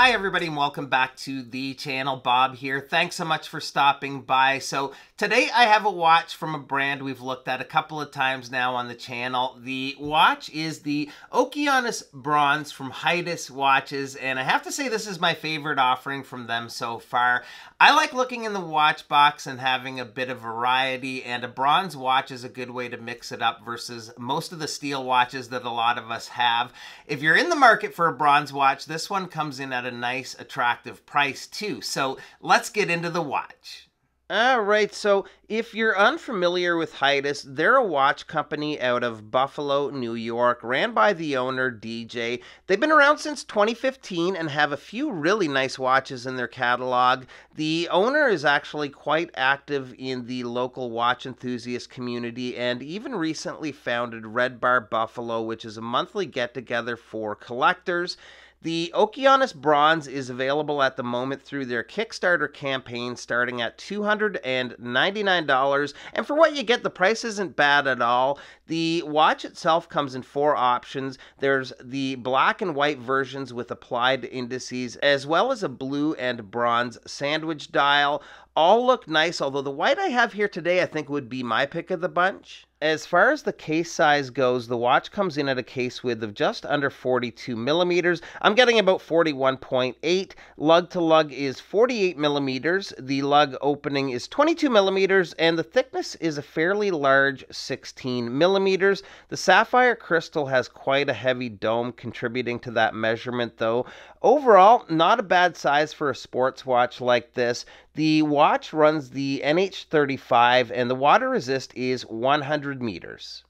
Hi everybody and welcome back to the channel. Bob here. Thanks so much for stopping by. So today I have a watch from a brand we've looked at a couple of times now on the channel. The watch is the Okeanos Bronze from Heitis Watches, and I have to say this is my favorite offering from them so far. I like looking in the watch box and having a bit of variety, and a bronze watch is a good way to mix it up versus most of the steel watches that a lot of us have. If you're in the market for a bronze watch, this one comes in at a nice, attractive price too. So let's get into the watch. All right, so if you're unfamiliar with Heitis, they're a watch company out of Buffalo, New York, ran by the owner, DJ. They've been around since 2015 and have a few really nice watches in their catalog. The owner is actually quite active in the local watch enthusiast community and even recently founded Red Bar Buffalo, which is a monthly get-together for collectors. The Okeanos Bronze is available at the moment through their Kickstarter campaign starting at $299, and for what you get, the price isn't bad at all. The watch itself comes in 4 options. There's the black and white versions with applied indices, as well as a blue and bronze sandwich dial. All look nice, although the white I have here today I think would be my pick of the bunch. As far as the case size goes, the watch comes in at a case width of just under 42 millimeters. I'm getting about 41.8. Lug to lug is 48 millimeters. The lug opening is 22 millimeters, and the thickness is a fairly large 16 millimeters. The sapphire crystal has quite a heavy dome contributing to that measurement though. Overall, not a bad size for a sports watch like this. The watch runs the NH35 and the water resist is 100 meters.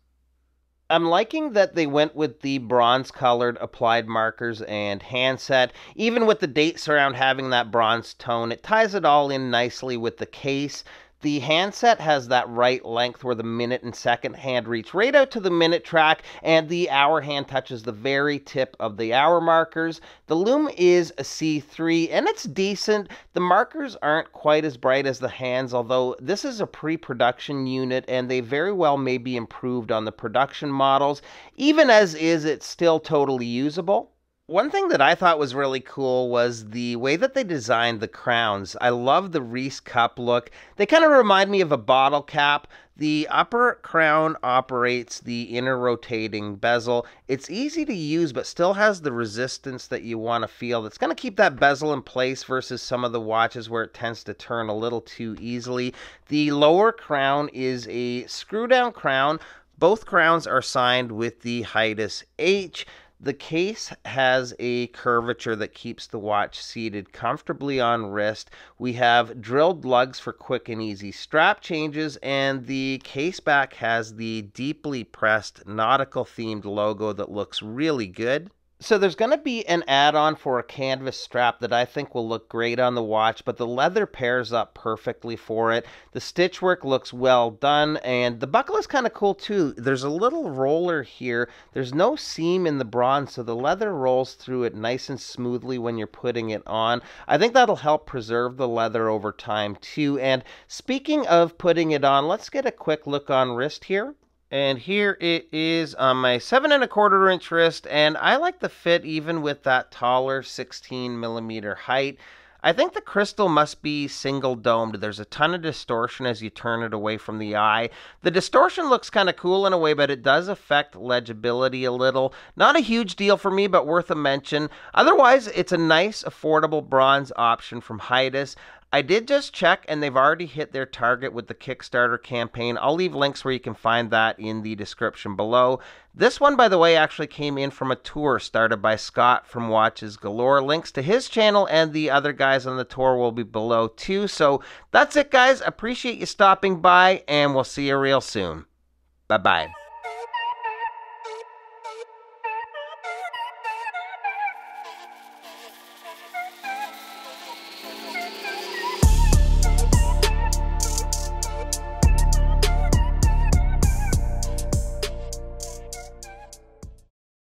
I'm liking that they went with the bronze colored applied markers and handset. Even with the dates around having that bronze tone, it ties it all in nicely with the case. The handset has that right length where the minute and second hand reach right out to the minute track, and the hour hand touches the very tip of the hour markers. The lume is a C3, and it's decent. The markers aren't quite as bright as the hands, although this is a pre-production unit, and they very well may be improved on the production models. Even as is, it's still totally usable. One thing that I thought was really cool was the way that they designed the crowns. I love the Reese cup look. They kind of remind me of a bottle cap. The upper crown operates the inner rotating bezel. It's easy to use, but still has the resistance that you want to feel. That's going to keep that bezel in place versus some of the watches where it tends to turn a little too easily. The lower crown is a screw-down crown. Both crowns are signed with the Heitis H. The case has a curvature that keeps the watch seated comfortably on wrist. We have drilled lugs for quick and easy strap changes, and the case back has the deeply pressed nautical themed logo that looks really good. So there's going to be an add-on for a canvas strap that I think will look great on the watch, but the leather pairs up perfectly for it. The stitch work looks well done, and the buckle is kind of cool too. There's a little roller here. There's no seam in the bronze, so the leather rolls through it nice and smoothly when you're putting it on. I think that'll help preserve the leather over time too. And speaking of putting it on, let's get a quick look on wrist here. And here it is on my 7 1/4 inch wrist, and I like the fit even with that taller 16 millimeter height. I think the crystal must be single domed. There's a ton of distortion as you turn it away from the eye. The distortion looks kind of cool in a way, but it does affect legibility a little. Not a huge deal for me, but worth a mention. Otherwise, it's a nice, affordable bronze option from Heitis. I did just check, and they've already hit their target with the Kickstarter campaign. I'll leave links where you can find that in the description below. This one, by the way, actually came in from a tour started by Scott from Watches Galore. Links to his channel and the other guys on the tour will be below too. So that's it, guys. Appreciate you stopping by, and we'll see you real soon. Bye-bye.